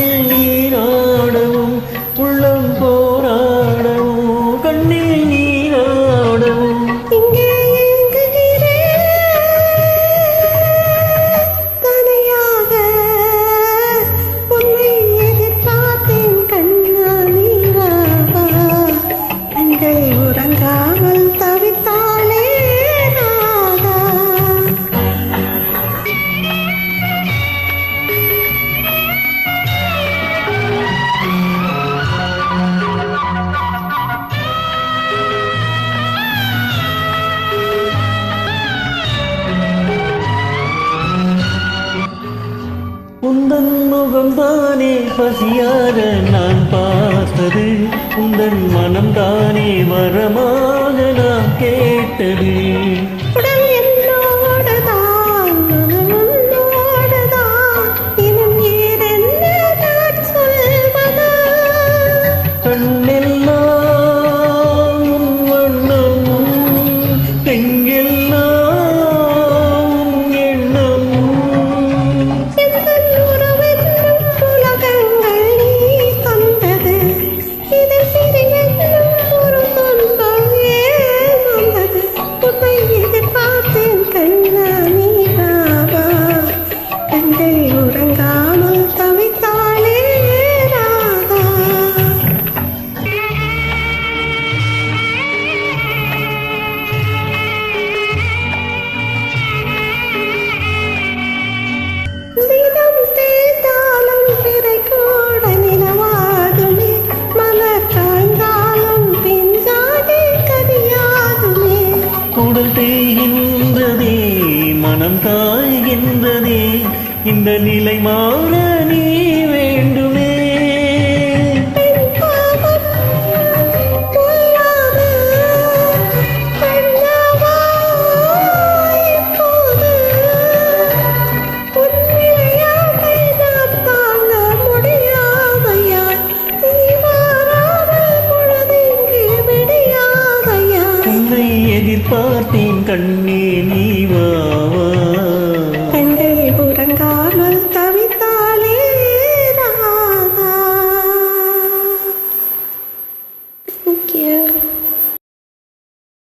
கண்ணில் நீராடவும் உள்ளம் போராடவும் கண்ணில் நீராடவும் இங்கே தனியாக உன்னை எதிர்பார்த்தேன் கண்ணா நீராவா கண்கள் உறங்காமல் தவித்தாளே ராதா உந்தன் முகம்தானே பசியாக நான் பார்த்தது உந்தன் மனம்தானே வரமாக நான் கேட்டது உடல் என்னோடுதான் மனம் உன்னோடுதான் இன்னும் ஏதென்ன நான் சொல்வதா கண்ணெல்லாம் உன் வண்ணம் எங்கெல்லாம் உன் எண்ணம் எந்தன் உறவென்னும் உலகங்கள் நீ தந்தது இதில் பிரியென்னும் ஒரு துன்பம் ஏன் வந்தது உன்னை எதிர்பார்த்தேன் கண்ணா நீராவா கண்கள் உறங்காமல் தவித்தாளே ராதா தினம் தேய்ந்தாலும் பிறை கூட நிலவாகுமே மலர் காய்ந்தாலும் பிஞ்சாகி கதியாகுமே உடல் தேய்கின்றதே மனம் காய்கின்றதே இந்த நிலை மாற நீ வேண்டுமே பெண் பாவம் பொல்லாது கண்ணாவா இப்போது உன் விளையாட்டை நான் தாங்க முடியாதையா நீ மாறாமல் பொழுதிங்கு விடியாதையா உன்னை எதிர்பார்த்தேன் கண்ணீர்